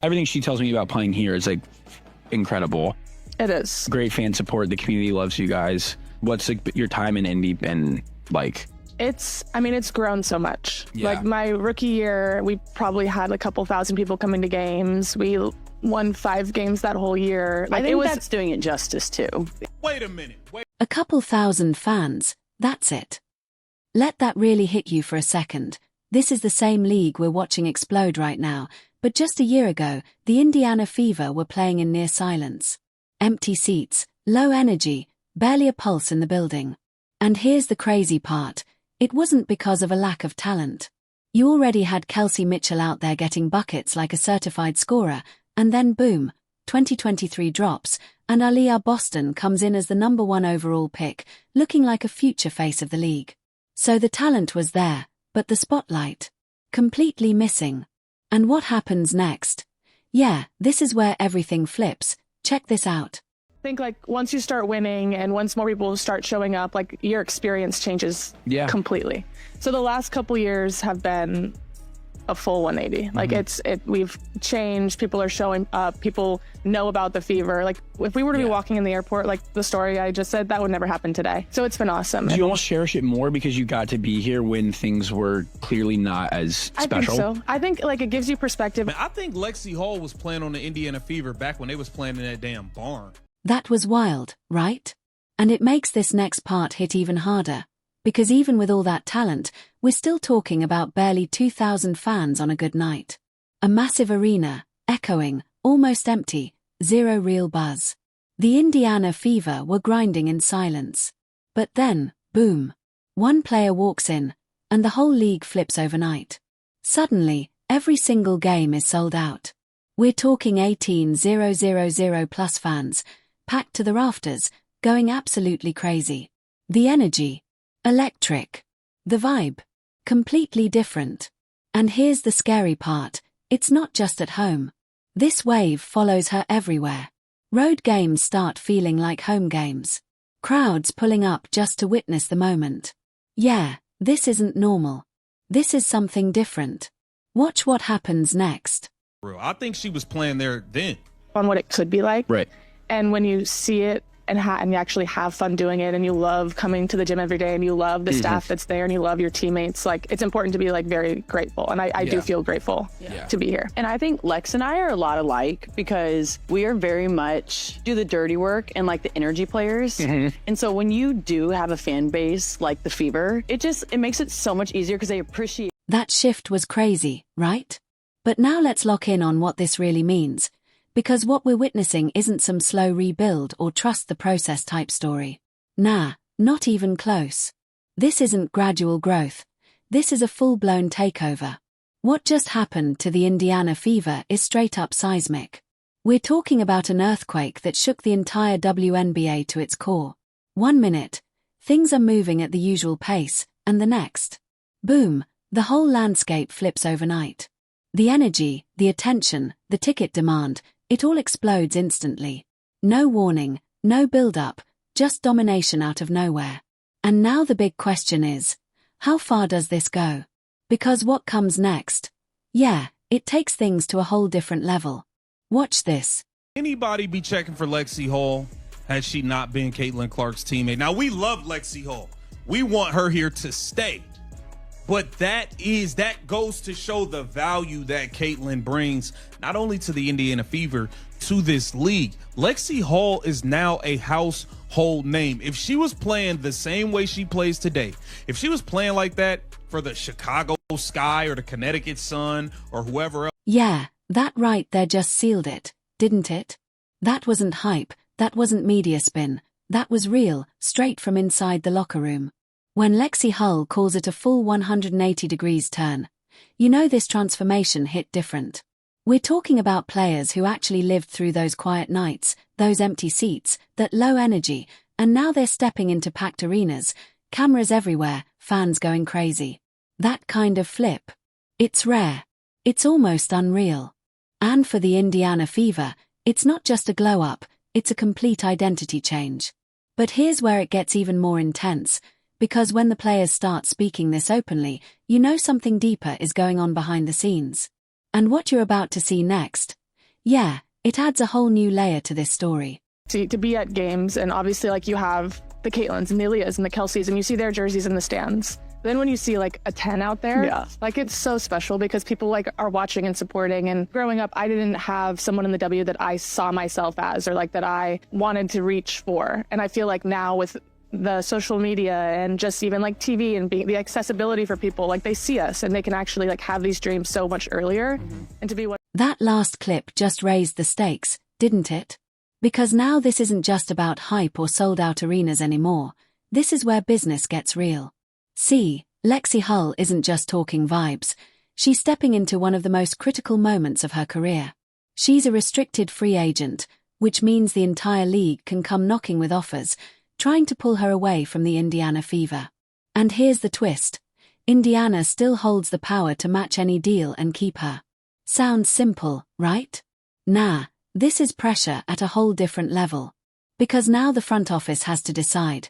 Everything she tells me about playing here is like incredible. It is. Great fan support. The community loves you guys. What's like your time in Indy been like? It's grown so much. Yeah. Like my rookie year, we probably had a couple thousand people coming to games. We won 5 games that whole year. Like, I think that's doing it justice too. Wait a minute. A couple thousand fans, that's it. Let that really hit you for a second. This is the same league we're watching explode right now, but just a year ago, the Indiana Fever were playing in near silence. Empty seats, low energy, barely a pulse in the building. And here's the crazy part. It wasn't because of a lack of talent. You already had Kelsey Mitchell out there getting buckets like a certified scorer, and then boom, 2023 drops, and Aliyah Boston comes in as the #1 overall pick, looking like a future face of the league. So the talent was there, but the spotlight? Completely missing. And what happens next? Yeah, this is where everything flips. Check this out. I think like once you start winning and once more people start showing up, like your experience changes completely. So the last couple years have been a full 180. Like we've changed. People are showing up. People know about the Fever. Like if we were to be walking in the airport, like the story I just said, that would never happen today. So it's been awesome. Do you almost cherish it more because you got to be here when things were clearly not as special? I think so. I think like it gives you perspective. I think Lexie Hull was playing on the Indiana Fever back when they was playing in that damn barn. That was wild, right? And it makes this next part hit even harder. Because even with all that talent, we're still talking about barely 2,000 fans on a good night. A massive arena, echoing, almost empty, zero real buzz. The Indiana Fever were grinding in silence. But then, boom. One player walks in, and the whole league flips overnight. Suddenly, every single game is sold out. We're talking 18,000 plus fans, packed to the rafters, going absolutely crazy. The energy. Electric. The vibe. Completely different. And here's the scary part, it's not just at home. This wave follows her everywhere. Road games start feeling like home games. Crowds pulling up just to witness the moment. Yeah, this isn't normal. This is something different. Watch what happens next. I think she was playing there then. On what it could be like. Right. And when you see it and you actually have fun doing it and you love coming to the gym every day and you love the staff that's there and you love your teammates, like it's important to be like very grateful. And I do feel grateful to be here. And I think Lex and I are a lot alike because we are very much do the dirty work and like the energy players. And so when you do have a fan base like the Fever, it makes it so much easier because they appreciate. That shift was crazy, right? But now let's lock in on what this really means. Because what we're witnessing isn't some slow rebuild or trust the process type story. Nah, not even close. This isn't gradual growth. This is a full-blown takeover. What just happened to the Indiana Fever is straight up seismic. We're talking about an earthquake that shook the entire WNBA to its core. 1 minute, things are moving at the usual pace, and the next. Boom, the whole landscape flips overnight. The energy, the attention, the ticket demand, it all explodes instantly. No warning, no build-up, just domination out of nowhere. And now the big question is, how far does this go? Because what comes next? Yeah, it takes things to a whole different level. Watch this. Anybody be checking for Lexie Hull had she not been Caitlin Clark's teammate? Now, we love Lexie Hull. We want her here to stay. But that goes to show the value that Caitlin brings, not only to the Indiana Fever, to this league. Lexie Hull is now a household name. If she was playing the same way she plays today, if she was playing like that for the Chicago Sky or the Connecticut Sun or whoever else. Yeah, that right there just sealed it, didn't it? That wasn't hype, that wasn't media spin, that was real, straight from inside the locker room. When Lexie Hull calls it a full 180 degrees turn, you know this transformation hit different. We're talking about players who actually lived through those quiet nights, those empty seats, that low energy, and now they're stepping into packed arenas, cameras everywhere, fans going crazy. That kind of flip. It's rare. It's almost unreal. And for the Indiana Fever, it's not just a glow-up, it's a complete identity change. But here's where it gets even more intense. Because when the players start speaking this openly, you know something deeper is going on behind the scenes. And what you're about to see next, Yeah, it adds a whole new layer to this story. To be at games, and obviously like you have the Caitlins and the Aaliyahs and the Kelseys, and you see their jerseys in the stands. Then when you see like a 10 out there, like it's so special because people like are watching and supporting. And growing up, I didn't have someone in the W that I saw myself as, or like that I wanted to reach for. And I feel like now with the social media and just even like TV and the accessibility for people, like they see us and they can actually like have these dreams so much earlier. And to be what That last clip just raised the stakes, didn't it? Because now this isn't just about hype or sold-out arenas anymore. This is where business gets real. See, Lexie Hull isn't just talking vibes. She's stepping into one of the most critical moments of her career. She's a restricted free agent, which means the entire league can come knocking with offers, trying to pull her away from the Indiana Fever. And here's the twist. Indiana still holds the power to match any deal and keep her. Sounds simple, right? Nah, this is pressure at a whole different level. Because now the front office has to decide.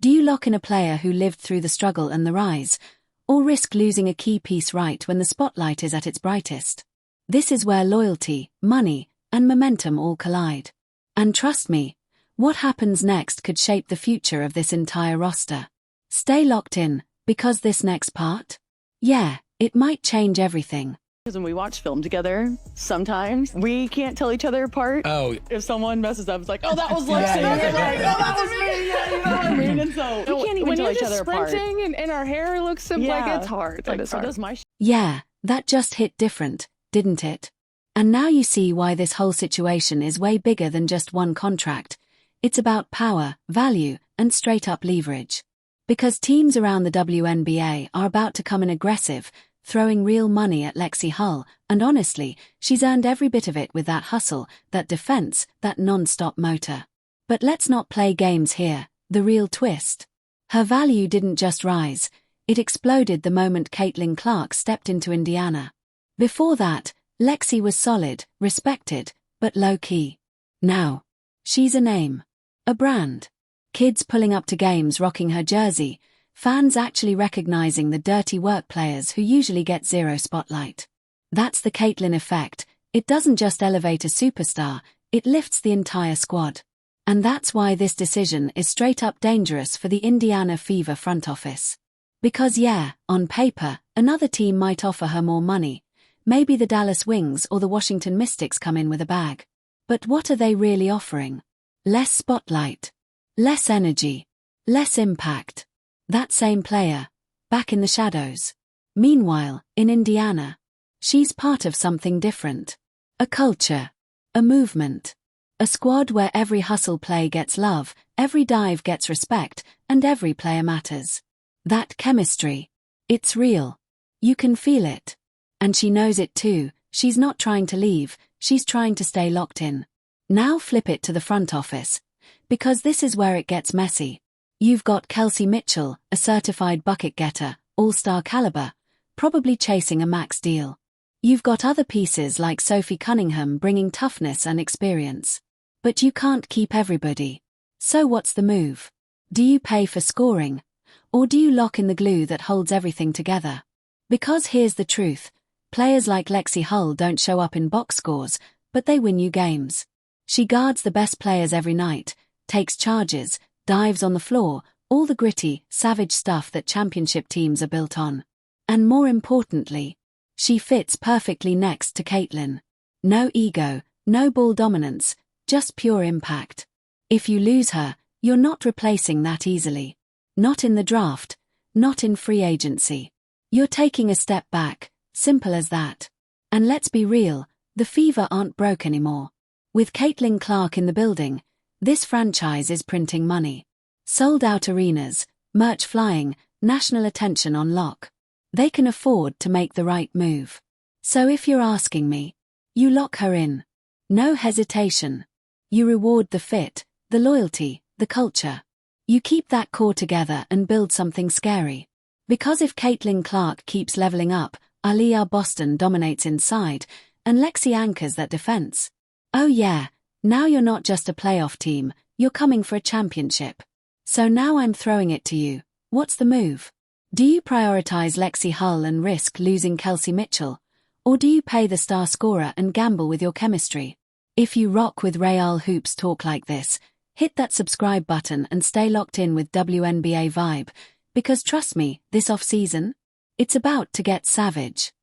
Do you lock in a player who lived through the struggle and the rise, or risk losing a key piece right when the spotlight is at its brightest? This is where loyalty, money, and momentum all collide. And trust me, what happens next could shape the future of this entire roster. Stay locked in, because this next part? Yeah, it might change everything. Because when we watch film together, sometimes we can't tell each other apart. Oh. If someone messes up, it's like, oh, that was Lexie. Like, oh, that was me. Yeah, you know what I mean? And so we can't even tell each other apart. When you're just sprinting and our hair looks simple, like it's hard. Like, it's hard. Does my Yeah, that just hit different, didn't it? And now you see why this whole situation is way bigger than just one contract. It's about power, value, and straight-up leverage. Because teams around the WNBA are about to come in aggressive, throwing real money at Lexie Hull, and honestly, she's earned every bit of it with that hustle, that defense, that non-stop motor. But let's not play games here, the real twist. Her value didn't just rise, it exploded the moment Caitlin Clark stepped into Indiana. Before that, Lexie was solid, respected, but low-key. Now, she's a name. A brand. Kids pulling up to games rocking her jersey, fans actually recognizing the dirty work players who usually get zero spotlight. That's the Caitlin effect. It doesn't just elevate a superstar, it lifts the entire squad. And that's why this decision is straight up dangerous for the Indiana Fever front office. Because yeah, on paper, another team might offer her more money. Maybe the Dallas Wings or the Washington Mystics come in with a bag. But what are they really offering? Less spotlight. Less energy. Less impact. That same player, back in the shadows. Meanwhile, in Indiana, she's part of something different. A culture. A movement. A squad where every hustle play gets love, every dive gets respect, and every player matters. That chemistry. It's real. You can feel it. And she knows it too. She's not trying to leave, she's trying to stay locked in. Now flip it to the front office. Because this is where it gets messy. You've got Kelsey Mitchell, a certified bucket getter, all-star caliber, probably chasing a max deal. You've got other pieces like Sophie Cunningham bringing toughness and experience. But you can't keep everybody. So what's the move? Do you pay for scoring? Or do you lock in the glue that holds everything together? Because here's the truth. Players like Lexie Hull don't show up in box scores, but they win you games. She guards the best players every night, takes charges, dives on the floor, all the gritty, savage stuff that championship teams are built on. And more importantly, she fits perfectly next to Caitlin. No ego, no ball dominance, just pure impact. If you lose her, you're not replacing that easily. Not in the draft, not in free agency. You're taking a step back, simple as that. And let's be real, the Fever aren't broke anymore. With Caitlin Clark in the building, this franchise is printing money. Sold-out arenas, merch flying, national attention on lock. They can afford to make the right move. So if you're asking me, you lock her in. No hesitation. You reward the fit, the loyalty, the culture. You keep that core together and build something scary. Because if Caitlin Clark keeps leveling up, Aaliyah Boston dominates inside, and Lexie anchors that defense. Oh yeah, now you're not just a playoff team, you're coming for a championship. So now I'm throwing it to you. What's the move? Do you prioritize Lexie Hull and risk losing Kelsey Mitchell? Or do you play the star scorer and gamble with your chemistry? If you rock with Real Hoops talk like this, hit that subscribe button and stay locked in with WNBA Vibe, because trust me, this off-season, it's about to get savage.